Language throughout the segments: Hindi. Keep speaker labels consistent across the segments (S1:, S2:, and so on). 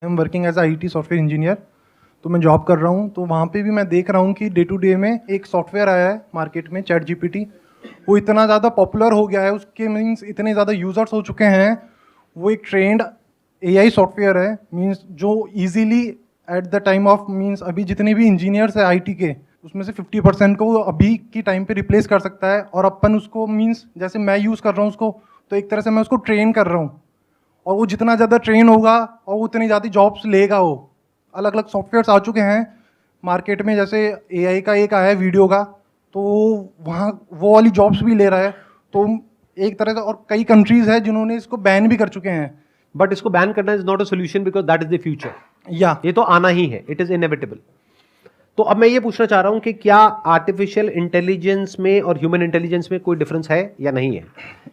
S1: I am working as IT software engineer. तो मैं जॉब कर रहा हूँ, तो वहाँ पे भी मैं देख रहा हूँ कि डे टू डे में एक सॉफ्टवेयर आया है मार्केट में, चैट GPT। वो इतना ज़्यादा पॉपुलर हो गया है, उसके मीन्स इतने ज़्यादा यूज़र्स हो चुके हैं। वो एक ट्रेंड AI सॉफ्टवेयर है, मीन्स जो easily at the time of means अभी जितने भी इंजीनियर्स हैं IT के, उसमें से 50% को वो अभी की टाइम पे रिप्लेस कर सकता है। और अपन उसको मीन्स जैसे मैं यूज़ कर रहा हूँ उसको, तो एक तरह से मैं उसको ट्रेन कर रहा हूँ, और वो जितना ज़्यादा ट्रेन होगा और वो उतनी ज़्यादा जॉब्स लेगा। वो अलग अलग सॉफ्टवेयर्स आ चुके हैं मार्केट में, जैसे AI का एक आया है वीडियो का, तो वहाँ वो वाली जॉब्स भी ले रहा है। तो एक तरह से, और कई कंट्रीज है जिन्होंने इसको बैन भी कर चुके हैं।
S2: बट इसको बैन करना is not a solution because that is the future.
S1: या
S2: ये तो आना ही है, इट इज इनएविटेबल। तो अब मैं ये पूछना चाह रहा हूं कि क्या आर्टिफिशियल इंटेलिजेंस में और ह्यूमन इंटेलिजेंस में कोई डिफरेंस है या नहीं है?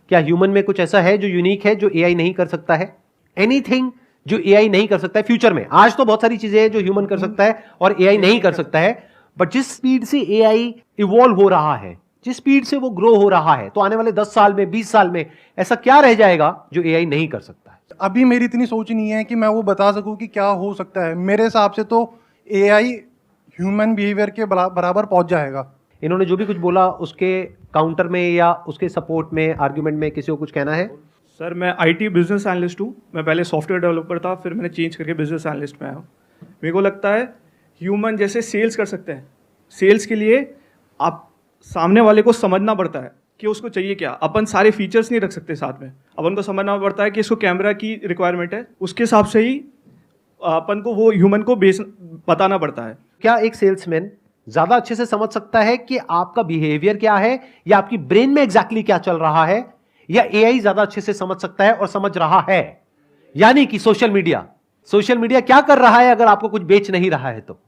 S2: क्या ह्यूमन में कुछ ऐसा है जो यूनिक है जो AI नहीं कर सकता है? एनीथिंग जो AI नहीं कर सकता है फ्यूचर में? आज तो बहुत सारी चीजें हैं जो ह्यूमन कर सकता है और AI नहीं कर सकता है, बट जिस स्पीड से AI इवॉल्व हो रहा है, जिस स्पीड से वो ग्रो हो रहा है, तो आने वाले 10 साल में 20 साल में ऐसा क्या रह जाएगा जो AI नहीं कर सकता है?
S1: अभी मेरी इतनी सोच नहीं है कि मैं वो बता सकूं कि क्या हो सकता है। मेरे हिसाब से तो AI ह्यूमन बिहेवियर के बराबर पहुंच जाएगा।
S2: इन्होंने जो भी कुछ बोला उसके काउंटर में या उसके सपोर्ट में, आर्ग्यूमेंट में किसी को कुछ कहना है?
S3: सर मैं IT बिजनेस एनालिस्ट हूँ। मैं पहले सॉफ्टवेयर डेवलपर था, फिर मैंने चेंज करके बिजनेस एनालिस्ट में आया हूँ। मेरे को लगता है ह्यूमन जैसे सेल्स कर सकते हैं, सेल्स के लिए आप सामने वाले को समझना पड़ता है कि उसको चाहिए क्या। अपन सारे फीचर्स नहीं रख सकते साथ में, अपन को समझना पड़ता है कि इसको कैमरा की रिक्वायरमेंट है, उसके हिसाब से ही अपन को वो ह्यूमन को बताना पड़ता है।
S2: क्या एक सेल्समैन ज्यादा अच्छे से समझ सकता है कि आपका बिहेवियर क्या है या आपकी ब्रेन में एग्जैक्टली क्या चल रहा है, या AI ज्यादा अच्छे से समझ सकता है और समझ रहा है? यानी कि सोशल मीडिया क्या कर रहा है अगर आपको कुछ बेच नहीं रहा है तो?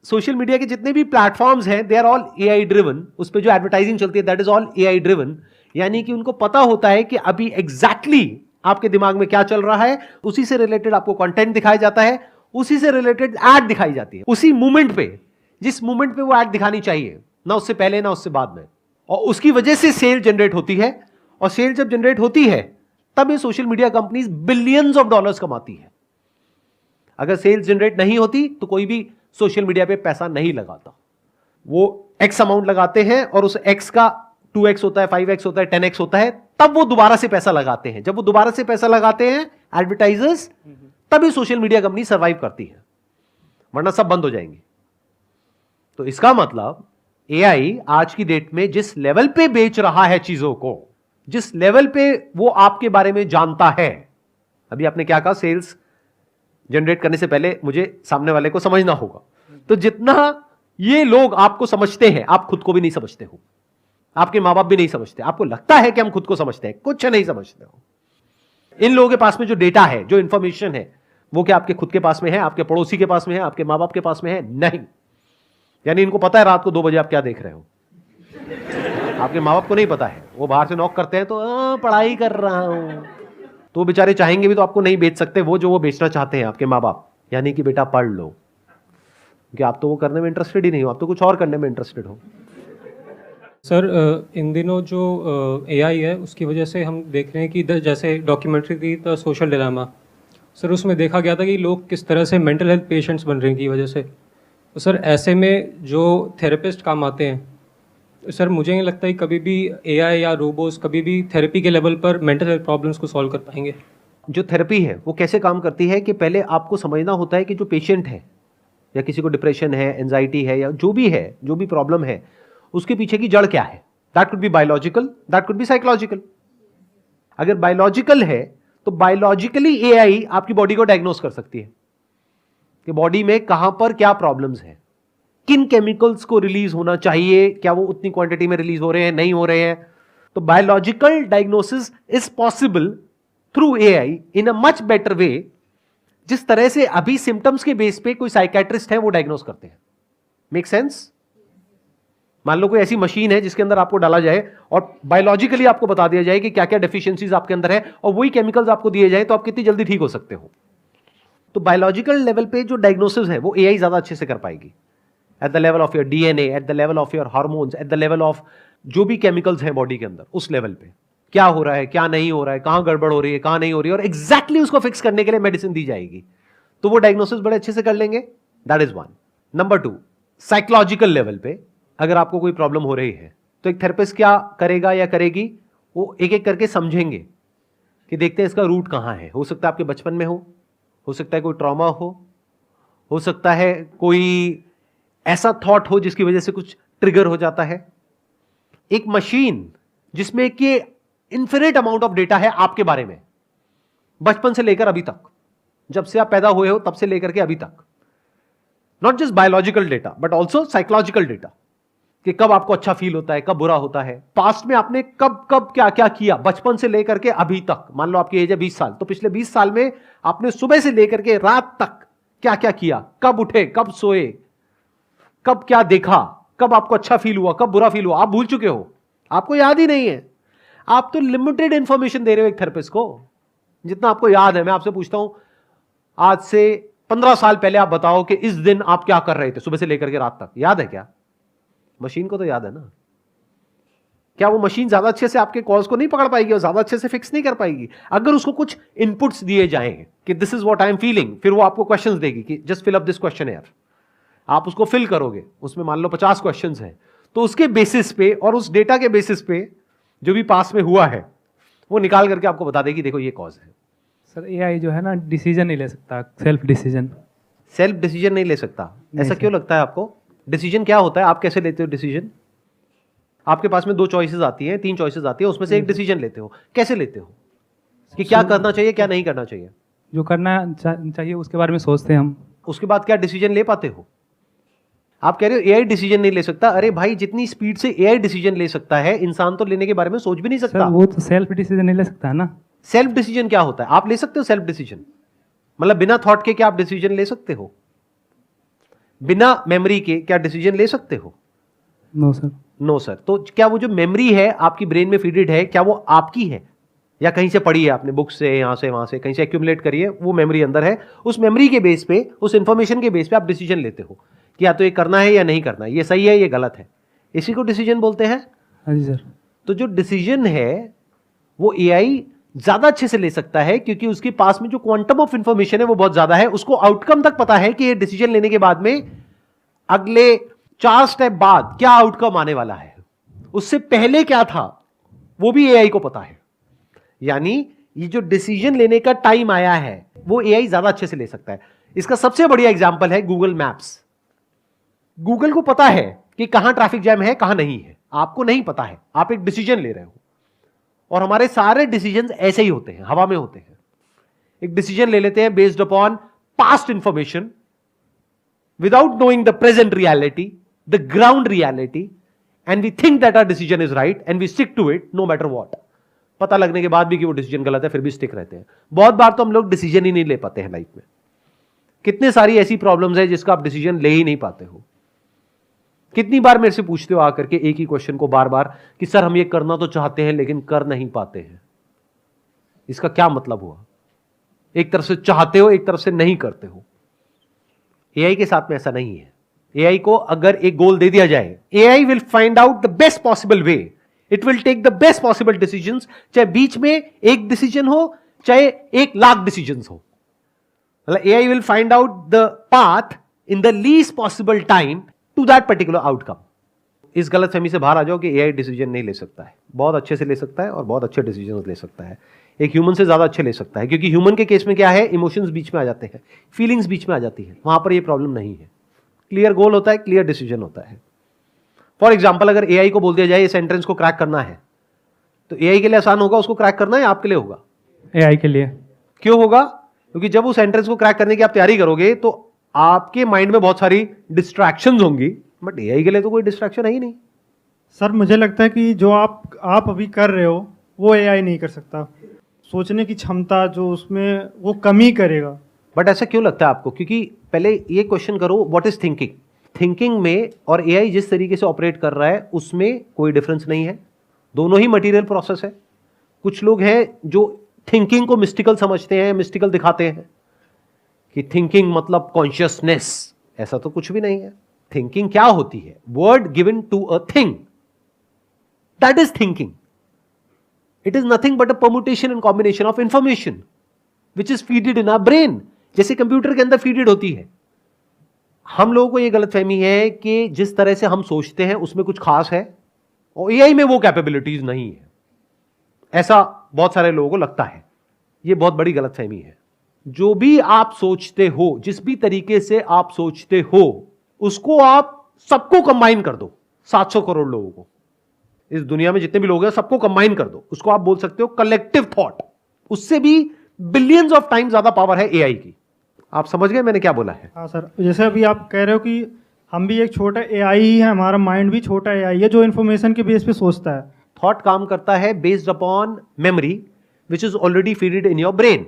S2: सोशल मीडिया के जितने भी प्लेटफॉर्म्स हैं they are all AI driven. उस पर जो एडवर्टाइजिंग चलती है that is all AI driven. यानी कि उनको पता होता है कि अभी एग्जैक्टली आपके दिमाग में क्या चल रहा है, उसी से रिलेटेड आपको कंटेंट दिखाया जाता है, उसी से रिलेटेड एड दिखाई जाती है, उसी मोमेंट पे, जिस मोमेंट पे वो एड दिखानी चाहिए, ना उससे पहले ना उससे बाद में। और उसकी वजह से सेल जनरेट होती है, और सेल जब जनरेट होती है तब ये social media companies billions of dollars कमाती है। अगर सेल्स जनरेट नहीं होती तो कोई भी सोशल मीडिया पे पैसा नहीं लगाता। वो X अमाउंट लगाते हैं और उस X का 2X होता है, 5X होता है, 10X होता है, तब वो दोबारा से पैसा लगाते हैं। जब वो दोबारा से पैसा लगाते हैं एडवर्टाइजर्स, तभी सोशल मीडिया कंपनी सर्वाइव करती है, वरना सब बंद हो जाएंगी। तो इसका मतलब AI आज की डेट में जिस लेवल पे बेच रहा है चीजों को, जिस लेवल पे वो आपके बारे में जानता है। अभी आपने क्या कहा, सेल्स जनरेट करने से पहले मुझे सामने वाले को समझना होगा। तो जितना ये लोग आपको समझते हैं, आप खुद को भी नहीं समझते हो, आपके मां बाप भी नहीं समझते। आपको लगता है कि हम खुद को समझते हैं, कुछ नहीं समझते हो। इन लोगों के पास में जो डेटा है, जो इंफॉर्मेशन है, वो क्या आपके खुद के पास में है, आपके पड़ोसी के पास में है, आपके मां बाप के पास में है? नहीं। यानी इनको पता है रात को 2 बजे आप क्या देख रहे हो, आपके मां बाप को नहीं पता है। वो बाहर से नॉक करते हैं तो पढ़ाई कर रहा हूं, तो वो बेचारे चाहेंगे भी तो आपको नहीं बेच सकते वो जो वो बेचना चाहते हैं आपके माँ बाप। यानी कि बेटा पढ़ लो, क्योंकि आप तो वो करने में इंटरेस्टेड ही नहीं हो, आप तो कुछ और करने में इंटरेस्टेड हो।
S4: सर इन दिनों जो AI है उसकी वजह से हम देख रहे हैं कि जैसे डॉक्यूमेंट्री थी द सोशल डिलेमा, सर उसमें देखा गया था कि लोग किस तरह से मेंटल हेल्थ पेशेंट्स बन रहे हैं की वजह से। तो सर ऐसे में जो थेरेपिस्ट काम आते हैं, सर मुझे नहीं लगता कि कभी भी AI या रोबोट्स कभी भी थेरेपी के लेवल पर मेंटल हेल्थ प्रॉब्लम्स को सॉल्व कर पाएंगे।
S2: जो थेरेपी है वो कैसे काम करती है कि पहले आपको समझना होता है कि जो पेशेंट है, या किसी को डिप्रेशन है, एंजाइटी है, या जो भी है, जो भी प्रॉब्लम है, उसके पीछे की जड़ क्या है। That could be biological, that could be psychological. अगर बायोलॉजिकल है तो बायोलॉजिकली AI आपकी बॉडी को डायग्नोस कर सकती है कि बॉडी में कहां पर क्या प्रॉब्लम्स है, किन केमिकल्स को रिलीज होना चाहिए, क्या वो उतनी क्वांटिटी में रिलीज हो रहे हैं, नहीं हो रहे हैं। तो biological diagnosis is possible through AI in a much better way, जिस तरह से अभी सिम्टम्स के बेस पे कोई साइकेट्रिस्ट है वो डायग्नोस करते हैं। Make sense? मान लो कोई ऐसी मशीन है जिसके अंदर आपको डाला जाए और बायोलॉजिकली आपको बता दिया जाए कि क्या क्या डेफिशिएंसीज आपके अंदर है, और वही केमिकल्स आपको दिए जाए, तो आप कितनी जल्दी ठीक हो सकते हो। तो बायोलॉजिकल लेवल पे जो डायग्नोसिस है वो AI ज्यादा अच्छे से कर पाएगी। At the level of your DNA, at the level of your hormones, at the level of जो भी केमिकल्स हैं बॉडी के अंदर, उस लेवल पे क्या हो रहा है, क्या नहीं हो रहा है, कहां गड़बड़ हो रही है, कहां नहीं हो रही है, और एग्जैक्टली उसको फिक्स करने के लिए मेडिसिन दी जाएगी। तो वो डायग्नोसिस बड़े अच्छे से कर लेंगे। That is one. Number 2, psychological level पे अगर आपको कोई प्रॉब्लम हो रही है तो एक थेरेपिस्ट क्या करेगा या करेगी, वो एक एक करके समझेंगे कि देखते हैं इसका रूट कहां है। हो सकता है आपके बचपन में हो सकता है कोई ट्रॉमा हो सकता है कोई ऐसा थॉट हो जिसकी वजह से कुछ ट्रिगर हो जाता है। एक मशीन जिसमें कि इन्फिनिट अमाउंट ऑफ डेटा है आपके बारे में, बचपन से लेकर अभी तक, जब से आप पैदा हुए हो तब से लेकर के अभी तक, not just biological data but also psychological data, कि कब आपको अच्छा फील होता है, कब बुरा होता है, पास्ट में आपने कब कब क्या क्या किया, बचपन से लेकर के अभी तक। मान लो आपकी एज है 20 साल, तो पिछले 20 साल में आपने सुबह से लेकर के रात तक क्या क्या किया, कब उठे, कब सोए, कब क्या देखा, कब आपको अच्छा फील हुआ, कब बुरा फील हुआ, आप भूल चुके हो, आपको याद ही नहीं है। आप तो लिमिटेड इंफॉर्मेशन दे रहे हो एक थेरेपिस्ट को, जितना आपको याद है। मैं आपसे पूछता हूं, आज से 15 साल पहले आप बताओ कि इस दिन आप क्या कर रहे थे सुबह से लेकर के रात तक, याद है क्या? मशीन को तो याद है ना। क्या वो मशीन ज्यादा अच्छे से आपके कॉल्स को नहीं पकड़ पाएगी और ज्यादा अच्छे से फिक्स नहीं कर पाएगी? अगर उसको कुछ इनपुट्स दिए जाएं कि this is what I am feeling, फिर वो आपको क्वेश्चंस देगी कि जस्ट फिल अप दिस क्वेश्चनएयर, आप उसको फिल करोगे, उसमें मान लो 50 क्वेश्चंस हैं, तो उसके बेसिस पे और उस डेटा के बेसिस पे जो भी पास में हुआ है वो निकाल करके आपको बता देगी देखो ये कॉज है।
S5: सर एआई जो है ना डिसीजन नहीं ले सकता, सेल्फ डिसीजन
S2: नहीं ले सकता। ऐसा क्यों लगता है आपको? डिसीजन क्या होता है? आप कैसे लेते हो डिसीजन? आपके पास में 2 चॉइसेस आती हैं, 3 चॉइसेस आती है, उसमें से एक डिसीजन लेते हो। कैसे लेते हो कि क्या करना चाहिए, क्या नहीं करना चाहिए?
S5: जो करना चाहिए उसके बारे में सोचते हैं हम,
S2: उसके बाद क्या डिसीजन ले पाते हो? आप कह रहे हो एआई डिसीजन नहीं ले सकता। अरे भाई, जितनी स्पीड से एआई डिसीजन ले सकता है, इंसान तो लेने के बारे में सोच भी नहीं सकता।
S5: सर वो तो सेल्फ डिसीजन नहीं ले सकता है ना।
S2: सेल्फ डिसीजन क्या होता है? आप ले सकते हो सेल्फ डिसीजन? मतलब बिना थॉट के क्या आप डिसीजन ले सकते हो? बिना मेमोरी के क्या डिसीजन ले सकते हो?
S5: No sir.
S2: No sir. तो क्या वो जो मेमोरी है आपकी ब्रेन में फीडेड है, क्या वो आपकी है या कहीं से पढ़ी है आपने, बुक से, यहां से, वहां से, कहीं से एक्यूमुलेट करी है, वो मेमोरी अंदर है, उस मेमोरी के बेस पे, उस इंफॉर्मेशन के बेस पे आप डिसीजन लेते हो कि या तो ये करना है या नहीं करना है, ये सही है ये गलत है। इसी को डिसीजन बोलते हैं।
S5: हाँ जी सर।
S2: तो जो डिसीजन है वो एआई ज्यादा अच्छे से ले सकता है क्योंकि उसके पास में जो क्वांटम ऑफ इंफॉर्मेशन है वो बहुत ज्यादा है। उसको आउटकम तक पता है कि ये डिसीजन लेने के बाद में अगले 4 स्टेप बाद क्या आउटकम आने वाला है, उससे पहले क्या था वो भी एआई को पता है। यानी ये जो डिसीजन लेने का टाइम आया है वो एआई ज्यादा अच्छे से ले सकता है। इसका सबसे बढ़िया एग्जांपल है गूगल मैप्स। गूगल को पता है कि कहां ट्रैफिक जैम है, कहां नहीं है, आपको नहीं पता है, आप एक डिसीजन ले रहे हो। और हमारे सारे डिसीजंस ऐसे ही होते हैं, हवा में होते हैं। एक डिसीजन ले लेते हैं based upon past information without knowing the present reality, the ground reality, and we think that our decision is right and we stick to it no matter what. पता लगने के बाद भी कि वो डिसीजन गलत है फिर भी स्टिक रहते हैं। बहुत बार तो हम लोग डिसीजन ही नहीं ले पाते हैं लाइफ में। कितने सारी ऐसी प्रॉब्लम्स है जिसका आप डिसीजन ले ही नहीं पाते हो। कितनी बार मेरे से पूछते हो आकर के एक ही क्वेश्चन को बार बार कि सर हम ये करना तो चाहते हैं लेकिन कर नहीं पाते हैं। इसका क्या मतलब हुआ? एक तरफ से चाहते हो, एक तरफ से नहीं करते हो। एआई के साथ में ऐसा नहीं है। एआई को अगर एक गोल दे दिया जाए, AI will find out the best possible way, it will take the best possible decisions, चाहे बीच में एक डिसीजन हो चाहे 1,00,000 डिसीजंस हो। मतलब AI will find out the path in the least possible time to that particular outcome. इस गलतफहमी से बाहर आ जाओ कि एआई डिसीजन नहीं ले सकता है। बहुत अच्छे से ले सकता है और बहुत अच्छे डिसीजन ले सकता है। एक ह्यूमन से ज्यादा अच्छे ले सकता है क्योंकि ह्यूमन के केस में क्या है, इमोशंस बीच में आ जाते हैं, फीलिंग्स बीच में आ जाती है। वहां पर ये प्रॉब्लम नहीं है। क्लियर गोल होता है, क्लियर डिसीजन होता है। फॉर एग्जाम्पल, अगर एआई को बोल दिया जाए इस एंट्रेंस को क्रैक करना है, तो एआई के लिए आसान होगा उसको क्रैक करना या आपके लिए होगा?
S5: एआई के लिए।
S2: क्यों होगा? क्योंकि जब उस एंट्रेंस को क्रैक करने की आप तैयारी करोगे तो आपके माइंड में बहुत सारी डिस्ट्रैक्शंस होंगी, बट एआई के लिए तो कोई डिस्ट्रैक्शन है ही नहीं।
S6: सर मुझे लगता है कि जो आप अभी कर रहे हो वो एआई नहीं कर सकता। सोचने की क्षमता जो उसमें वो कमी करेगा।
S2: बट ऐसा क्यों लगता है आपको? क्योंकि पहले ये क्वेश्चन करो, व्हाट इज थिंकिंग? थिंकिंग में और एआई जिस तरीके से ऑपरेट कर रहा है उसमें कोई डिफरेंस नहीं है। दोनों ही मटेरियल प्रोसेस है। कुछ लोग हैं जो थिंकिंग को मिस्टिकल समझते हैं, मिस्टिकल दिखाते हैं कि थिंकिंग मतलब कॉन्शियसनेस। ऐसा तो कुछ भी नहीं है। थिंकिंग क्या होती है? Word given to a thing, that is thinking. It is nothing but a permutation and combination of information which is feeded in our brain. जैसे कंप्यूटर के अंदर फीडेड होती है। हम लोगों को यह गलतफहमी है कि जिस तरह से हम सोचते हैं उसमें कुछ खास है और एआई में वो कैपेबिलिटीज नहीं है, ऐसा बहुत सारे लोगों को लगता है। यह बहुत बड़ी गलतफहमी है। जो भी आप सोचते हो, जिस भी तरीके से आप सोचते हो, उसको आप सबको कंबाइन कर दो। 700 करोड़ लोगों को, इस दुनिया में जितने भी लोग हैं सबको कंबाइन कर दो, उसको आप बोल सकते हो कलेक्टिव थॉट। उससे भी बिलियंस ऑफ टाइम ज्यादा पावर है एआई की। आप समझ गए मैंने क्या बोला है?
S6: हाँ सर, जैसे अभी आप कह रहे हो कि हम भी एक छोटा एआई ही है, हमारा माइंड भी छोटा एआई है जो इन्फॉर्मेशन के बेस पे सोचता है।
S2: थॉट काम करता है based upon memory which is already feeded in your brain.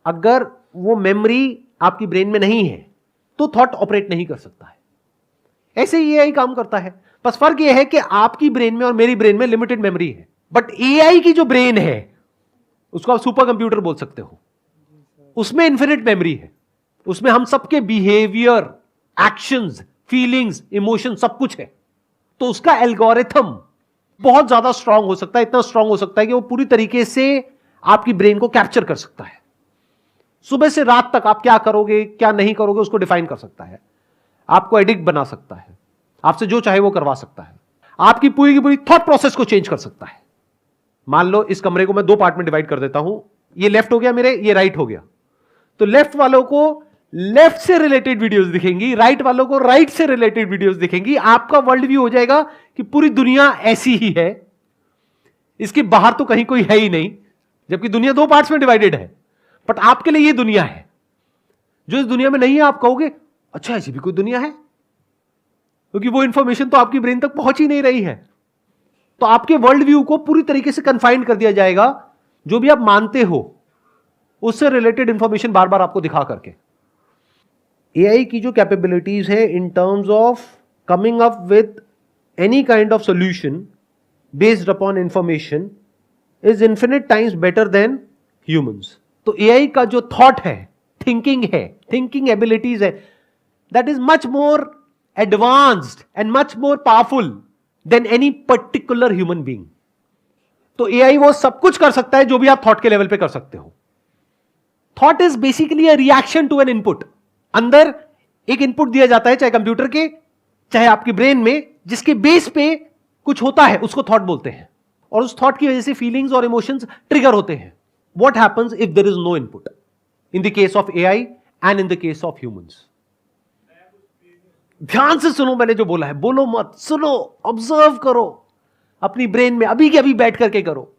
S2: अगर वो मेमोरी आपकी ब्रेन में नहीं है तो थॉट ऑपरेट नहीं कर सकता है। ऐसे ही एआई काम करता है। बस फर्क यह है कि आपकी ब्रेन में और मेरी ब्रेन में लिमिटेड मेमोरी है, बट एआई की जो ब्रेन है उसको आप सुपर कंप्यूटर बोल सकते हो। उसमें इन्फिनिट मेमोरी है, उसमें हम सबके बिहेवियर, एक्शंस, फीलिंग्स, इमोशन सब कुछ है। तो उसका एल्गोरिथम बहुत ज्यादा स्ट्रांग हो सकता है, इतना स्ट्रांग हो सकता है कि वो पूरी तरीके से आपकी ब्रेन को कैप्चर कर सकता है। सुबह से रात तक आप क्या करोगे क्या नहीं करोगे उसको डिफाइन कर सकता है, आपको एडिक्ट बना सकता है, आपसे जो चाहे वो करवा सकता है, आपकी पूरी की पूरी थॉट प्रोसेस को चेंज कर सकता है। मान लो इस कमरे को मैं 2 पार्ट में डिवाइड कर देता हूं, ये लेफ्ट हो गया मेरे, ये राइट हो गया। तो लेफ्ट वालों को लेफ्ट से रिलेटेड वीडियोस दिखेंगी, राइट वालों को राइट से रिलेटेड वीडियोस दिखेंगी। आपका वर्ल्ड व्यू हो जाएगा कि पूरी दुनिया ऐसी ही है, इसके बाहर तो कहीं कोई है ही नहीं, जबकि दुनिया 2 पार्ट्स में डिवाइडेड है। बट आपके लिए ये दुनिया है। जो इस दुनिया में नहीं है आप कहोगे अच्छा ऐसी भी कोई दुनिया है, क्योंकि वो इंफॉर्मेशन तो आपकी ब्रेन तक पहुंच ही नहीं रही है। तो आपके वर्ल्ड व्यू को पूरी तरीके से कन्फाइंड कर दिया जाएगा, जो भी आप मानते हो उससे रिलेटेड इंफॉर्मेशन बार बार आपको दिखा करके। एआई की जो कैपेबिलिटीज है in terms of coming up with any kind of solution based upon information is infinite times better than humans. तो एआई का जो थॉट है, थिंकिंग एबिलिटीज है, that is much more advanced and much more powerful then any particular human being. तो एआई वो सब कुछ कर सकता है जो भी आप थॉट के लेवल पे कर सकते हो। Thought is basically a reaction to an input. अंदर एक इनपुट दिया जाता है, चाहे कंप्यूटर के चाहे आपके ब्रेन में, जिसके बेस पे कुछ होता है उसको थॉट बोलते हैं, और उस थॉट की वजह से फीलिंग्स और इमोशंस ट्रिगर होते हैं। What happens if there is no input in the case of AI and in the case of humans? ध्यान से सुनो मैंने जो बोला है, बोलो मत, सुनो, ऑब्जर्व करो अपनी ब्रेन में, अभी के अभी बैठ करके करो।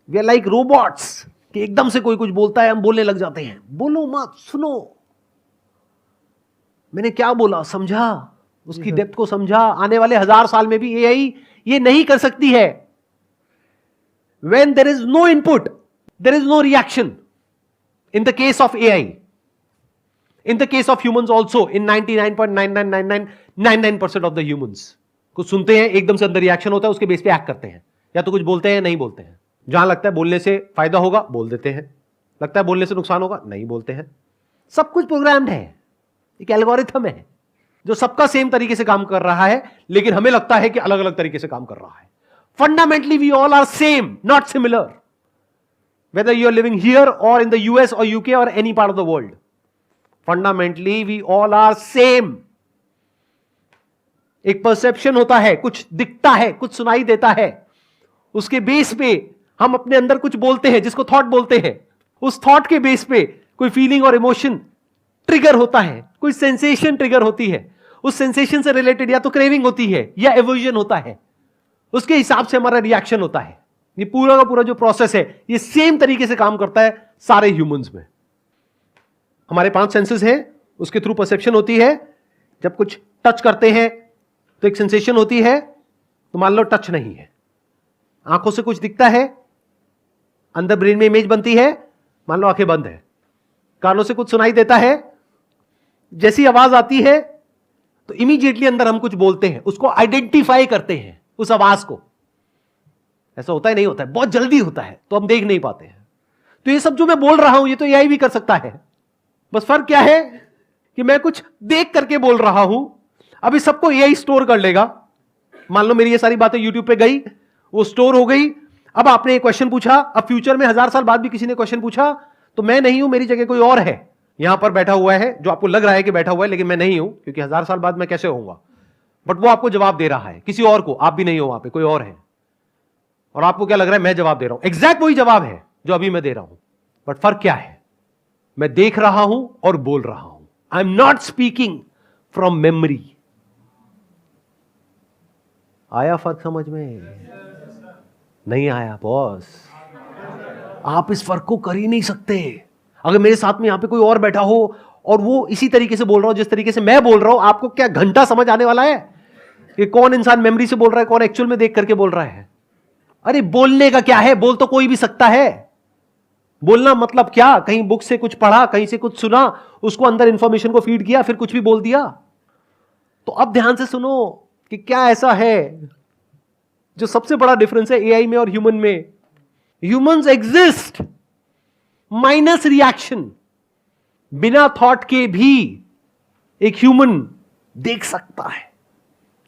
S2: वी आर लाइक रोबोट्स कि एकदम से कोई कुछ बोलता है हम बोलने लग जाते हैं। बोलो मत, सुनो, मैंने क्या बोला, समझा, उसकी डेप्थ को समझा। आने वाले 1000 साल में भी एआई ये नहीं कर सकती है। When there is no input, there is no reaction. In the case of AI, in the case of humans also, in 99.99999% of the humans, कुछ सुनते हैं एकदम से अंदर रिएक्शन होता है, उसके बेस पे एक्ट करते हैं, या तो कुछ बोलते हैं नहीं बोलते हैं। जहां लगता है बोलने से फायदा होगा बोल देते हैं, लगता है बोलने से नुकसान होगा नहीं बोलते हैं। सब कुछ प्रोग्राम्ड है, एक एल्गोरिथम है जो सबका सेम तरीके से काम कर रहा है, लेकिन हमें लगता है कि अलग अलग तरीके से काम कर रहा है। Fundamentally, we all are same, not similar. Whether you are living here or in the US or UK or any part of the world. Fundamentally, we all are same. एक perception होता है, कुछ दिखता है, कुछ सुनाई देता है, उसके बेस पे हम अपने अंदर कुछ बोलते हैं जिसको थॉट बोलते हैं। उस थॉट के बेस पे कोई फीलिंग और इमोशन ट्रिगर होता है, कोई सेंसेशन ट्रिगर होती है, उस सेंसेशन से रिलेटेड या तो क्रेविंग होती है या एवर्जन होता है, उसके हिसाब से हमारा रिएक्शन होता है। ये पूरा का पूरा जो प्रोसेस है ये सेम तरीके से काम करता है सारे ह्यूमंस में। हमारे 5 सेंसेस हैं, उसके थ्रू परसेप्शन होती है। जब कुछ टच करते हैं तो एक सेंसेशन होती है, तो मान लो टच नहीं है, आंखों से कुछ दिखता है, अंदर ब्रेन में इमेज बनती है, मान लो आंखें बंद है, कानों से कुछ सुनाई देता है, जैसी आवाज आती है तो इमीडिएटली अंदर हम कुछ बोलते हैं, उसको आइडेंटिफाई करते हैं उस आवाज को। ऐसा होता है नहीं होता है, बहुत जल्दी होता है तो हम देख नहीं पाते हैं। तो ये सब जो मैं बोल रहा हूं ये तो एआई भी कर सकता है। बस फर्क क्या है कि मैं कुछ देख करके बोल रहा हूं, अभी सबको एआई स्टोर कर लेगा। मान लो मेरी ये सारी बातें यूट्यूब पे गई, वो स्टोर हो गई। अब आपने एक क्वेश्चन पूछा, अब फ्यूचर में 1000 साल बाद भी किसी ने क्वेश्चन पूछा तो मैं नहीं हूं, मेरी जगह कोई और है यहां पर बैठा हुआ है, जो आपको लग रहा है कि बैठा हुआ है, लेकिन मैं नहीं हूं, क्योंकि 1000 साल बाद मैं कैसे होऊंगा। बट वो आपको जवाब दे रहा है किसी और को, आप भी नहीं हो वहां पे, कोई और है, और आपको क्या लग रहा है मैं जवाब दे रहा हूं। एग्जैक्ट वही जवाब है जो अभी मैं दे रहा हूं, बट फर्क क्या है, मैं देख रहा हूं और बोल रहा हूं। I am not speaking from memory. आया फर्क समझ में? नहीं आया बॉस, आप इस फर्क को कर ही नहीं सकते। अगर मेरे साथ में यहां पे कोई और बैठा हो और वो इसी तरीके से बोल रहा हो जिस तरीके से मैं बोल रहा हूं, आपको क्या घंटा समझ आने वाला है कि कौन इंसान मेमोरी से बोल रहा है, कौन एक्चुअल में देख करके बोल रहा है? अरे बोलने का क्या है, बोल तो कोई भी सकता है। बोलना मतलब क्या, कहीं बुक से कुछ पढ़ा, कहीं से कुछ सुना, उसको अंदर इंफॉर्मेशन को फीड किया, फिर कुछ भी बोल दिया। तो अब ध्यान से सुनो कि क्या ऐसा है जो सबसे बड़ा डिफरेंस है एआई में और ह्यूमन में। Humans exist minus reaction. बिना थॉट के भी एक ह्यूमन देख सकता है,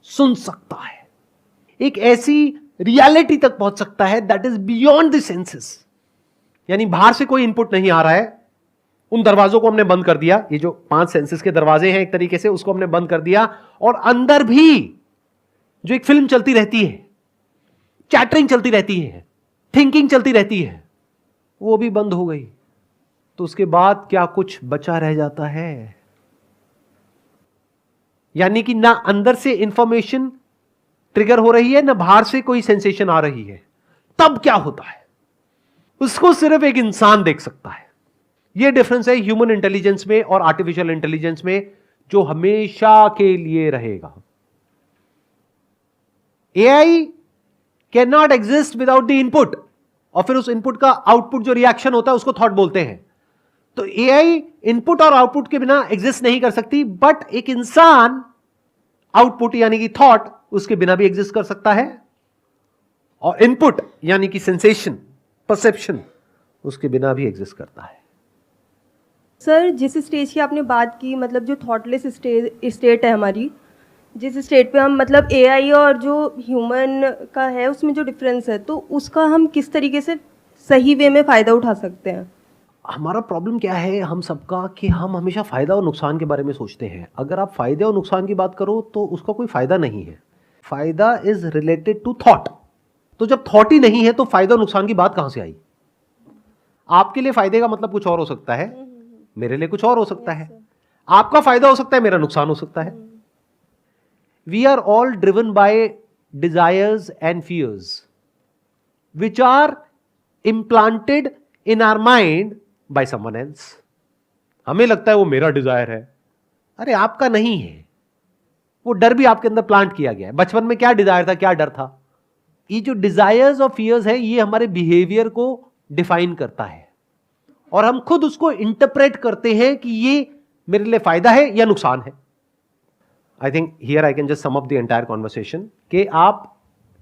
S2: सुन सकता है, एक ऐसी रियलिटी तक पहुंच सकता है that is beyond the senses. यानी बाहर से कोई इनपुट नहीं आ रहा है, उन दरवाजों को हमने बंद कर दिया, ये जो 5 सेंसेस के दरवाजे हैं एक तरीके से, उसको हमने बंद कर दिया, और अंदर भी जो एक फिल्म चलती रहती है, चैटरिंग चलती रहती है, थिंकिंग चलती रहती है, वो भी बंद हो गई। तो उसके बाद क्या कुछ बचा रह जाता है? यानी कि ना अंदर से इंफॉर्मेशन ट्रिगर हो रही है, ना बाहर से कोई सेंसेशन आ रही है। तब क्या होता है उसको सिर्फ एक इंसान देख सकता है। यह डिफरेंस है ह्यूमन इंटेलिजेंस में और आर्टिफिशियल इंटेलिजेंस में, जो हमेशा के लिए रहेगा। AI can not exist without the input, और फिर उस इनपुट का आउटपुट जो रिएक्शन होता है उसको थॉट बोलते हैं। तो एआई इनपुट और आउटपुट के बिना एग्जिस्ट नहीं कर सकती, बट एक इंसान आउटपुट यानी कि थॉट उसके बिना भी एग्जिस्ट कर सकता है, और इनपुट यानी कि सेंसेशन, परसेप्शन, उसके बिना भी एग्जिस्ट करता है।
S7: सर, जिस स्टेज की आपने बात की, मतलब जो थॉटलेस स्टेट है हमारी, जिस स्टेट पे हम मतलब एआई और जो ह्यूमन का है उसमें जो डिफरेंस है, तो उसका हम किस तरीके से सही वे में फ़ायदा उठा सकते हैं?
S2: हमारा प्रॉब्लम क्या है हम सबका कि हम हमेशा फ़ायदा और नुकसान के बारे में सोचते हैं। अगर आप फ़ायदे और नुकसान की बात करो तो उसका कोई फ़ायदा नहीं है। फ़ायदा इज़ रिलेटेड टू थॉट। तो जब थॉट ही नहीं है तो फ़ायदा और नुकसान की बात कहाँ से आई? आपके लिए फ़ायदे का मतलब कुछ और हो सकता है, मेरे लिए कुछ और हो सकता है। आपका फ़ायदा हो सकता है, मेरा नुकसान हो सकता है। We are all driven by desires and fears which are implanted in our mind by someone else. हमें लगता है वो मेरा डिजायर है, अरे आपका नहीं है। वो डर भी आपके अंदर प्लांट किया गया है। बचपन में क्या डिजायर था, क्या डर था? ये जो डिजायर्स और फियर्स है ये हमारे बिहेवियर को डिफाइन करता है, और हम खुद उसको इंटरप्रेट करते हैं कि ये मेरे लिए फायदा है या नुकसान है। I think here I can just sum up the entire conversation कि आप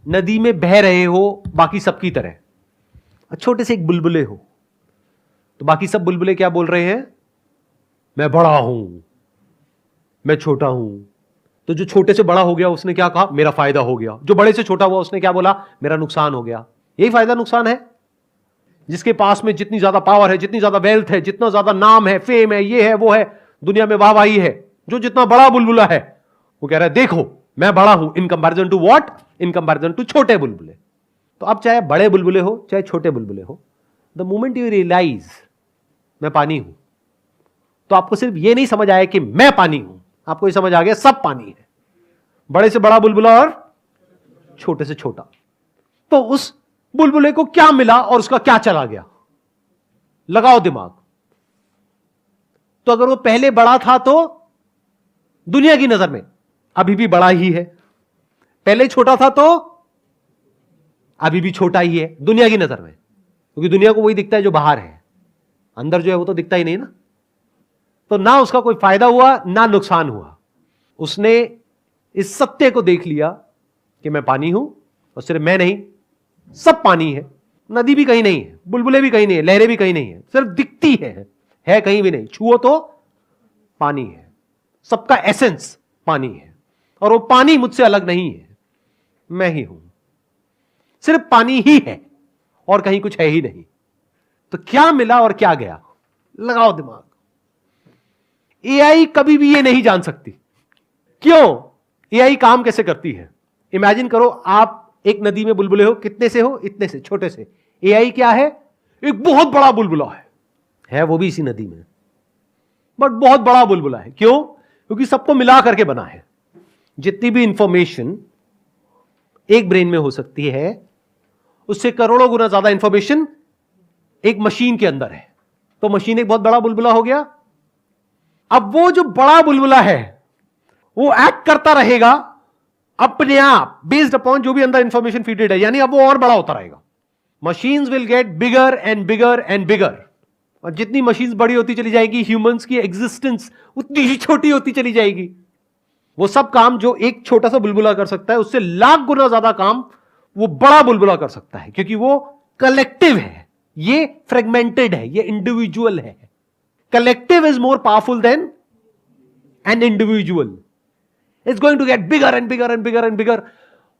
S2: नदी में बह रहे हो बाकी सबकी तरह, छोटे से एक बुलबुले हो, तो बाकी सब बुलबुले क्या बोल रहे हैं? मैं बड़ा हूं, मैं छोटा हूं। तो जो छोटे से बड़ा हो गया उसने क्या कहा? मेरा फायदा हो गया। जो बड़े से छोटा हुआ उसने क्या बोला? मेरा नुकसान हो गया। यही फायदा नुकसान है। जिसके पास में जितनी ज्यादा पावर है, जितनी ज्यादा वेल्थ है, जितना ज्यादा नाम है, फेम है, ये है वो है, दुनिया में वाहवाही है, जो जितना बड़ा बुलबुला है वो कह रहा है देखो मैं बड़ा हूं in comparison to what? In comparison to छोटे बुलबुले। तो अब चाहे बड़े बुलबुले हो चाहे छोटे बुलबुले हो, द मोमेंट यू रियलाइज मैं पानी हूं, तो आपको सिर्फ ये नहीं समझ आया कि मैं पानी हूं, आपको ये समझ आ गया सब पानी है, बड़े से बड़ा बुलबुला और छोटे से छोटा। तो उस बुलबुले को क्या मिला और उसका क्या चला गया? लगाओ दिमाग। तो अगर वो पहले बड़ा था तो दुनिया की नजर में अभी भी बड़ा ही है, पहले छोटा था तो अभी भी छोटा ही है दुनिया की नजर में, क्योंकि दुनिया को वही दिखता है जो बाहर है, अंदर जो है वो तो दिखता ही नहीं ना। तो ना उसका कोई फायदा हुआ ना नुकसान हुआ। उसने इस सत्य को देख लिया कि मैं पानी हूं, और सिर्फ मैं नहीं सब पानी है। नदी भी कहीं नहीं है, बुलबुले भी कहीं नहीं है, लहरें भी कहीं नहीं है, सिर्फ दिखती है कहीं भी नहीं। छुओ तो पानी है, सबका एसेंस पानी है, और वो पानी मुझसे अलग नहीं है, मैं ही हूं। सिर्फ पानी ही है और कहीं कुछ है ही नहीं। तो क्या मिला और क्या गया? लगाओ दिमाग। एआई कभी भी ये नहीं जान सकती। क्यों? एआई काम कैसे करती है? इमेजिन करो आप एक नदी में बुलबुले हो, कितने से हो? इतने से, छोटे से। एआई क्या है? एक बहुत बड़ा बुलबुला है वो भी इसी नदी में, बट बहुत बड़ा बुलबुला है। क्यों? क्योंकि सबको मिला करके बना है। जितनी भी इंफॉर्मेशन एक ब्रेन में हो सकती है, उससे करोड़ों गुना ज्यादा इंफॉर्मेशन एक मशीन के अंदर है। तो मशीन एक बहुत बड़ा बुलबुला हो गया। अब वो जो बड़ा बुलबुला है वो एक्ट करता रहेगा अपने आप, बेस्ड अपॉन जो भी अंदर इंफॉर्मेशन फीडेड है, यानी अब वो और बड़ा होता रहेगा। Machines will get bigger and bigger and bigger, और जितनी मशीन्स बड़ी होती चली जाएगी, ह्यूमंस की एग्जिस्टेंस उतनी ही छोटी होती चली जाएगी। वो सब काम जो एक छोटा सा बुलबुला कर सकता है, उससे लाख गुना ज्यादा काम वो बड़ा बुलबुला कर सकता है, क्योंकि वो कलेक्टिव है, ये फ्रेगमेंटेड है, ये इंडिविजुअल है। Collective is more powerful than an individual. It's going to get bigger and bigger and bigger and bigger,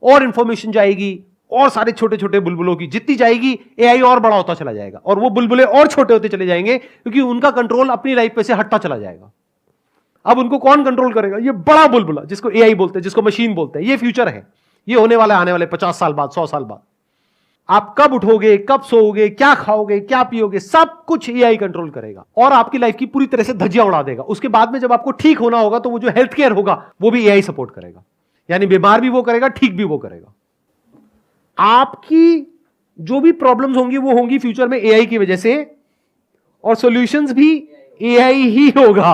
S2: और इंफॉर्मेशन जाएगी, और सारे छोटे छोटे बुलबुलों की जितनी जाएगी, एआई और बड़ा होता चला जाएगा, और वो बुलबुले और छोटे होते चले जाएंगे, क्योंकि उनका कंट्रोल अपनी लाइफ पे से हटता चला जाएगा। अब उनको कौन कंट्रोल करेगा? ये बड़ा बुलबुला, जिसको एआई बोलते हैं, जिसको मशीन बोलते हैं। ये फ्यूचर है, ये होने वाला है आने वाले 50 साल बाद, 100 साल बाद। आप कब उठोगे, कब सोओगे, क्या खाओगे, क्या पियोगे, सब कुछ एआई कंट्रोल करेगा, और आपकी लाइफ की पूरी तरह से धज्जियां उड़ा देगा। उसके बाद में जब आपको ठीक होना होगा, तो वो जो हेल्थ केयर होगा वो भी एआई सपोर्ट करेगा, यानी बीमार भी वो करेगा, ठीक भी वो करेगा। आपकी जो भी प्रॉब्लम्स होंगी वो होंगी फ्यूचर में एआई की वजह से, और सॉल्यूशंस भी एआई ही होगा।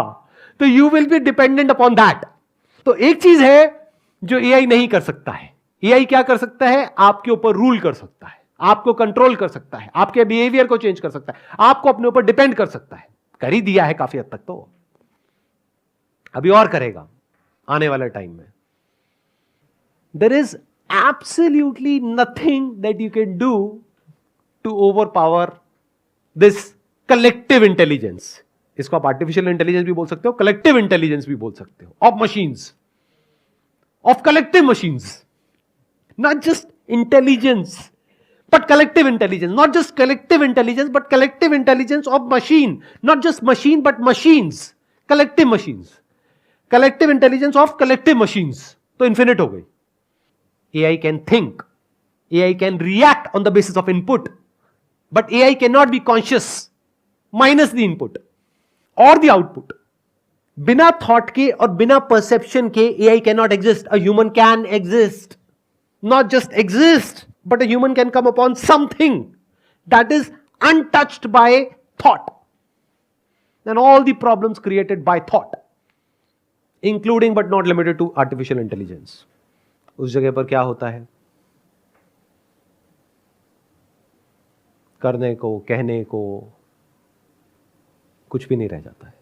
S2: तो you will be dependent upon that. तो एक चीज है जो एआई नहीं कर सकता है। एआई क्या कर सकता है? आपके ऊपर रूल कर सकता है, आपको कंट्रोल कर सकता है, आपके बिहेवियर को चेंज कर सकता है, आपको अपने ऊपर डिपेंड कर सकता है। कर ही दिया है काफी हद तक, तो अभी और करेगा आने वाले टाइम में। There is absolutely nothing that you can do to overpower this collective intelligence. इसको आप आर्टिफिशियल इंटेलिजेंस भी बोल सकते हो, कलेक्टिव इंटेलिजेंस भी बोल सकते हो, of machines, of collective machines. Not just intelligence but collective intelligence, not just collective intelligence but collective intelligence of machine, not just machine but machines, collective machines, collective intelligence of collective machines. तो infinite हो गई। AI can think, AI can react on the basis of input, but AI cannot be conscious minus the input or the output. बिना थॉट के और बिना परसेप्शन के AI cannot exist. A human can exist, not just exist, but a human can come upon something that is untouched by thought, and all the problems created by thought, including but not limited to artificial intelligence. उस जगह पर क्या होता है? करने को, कहने को कुछ भी नहीं रह जाता है।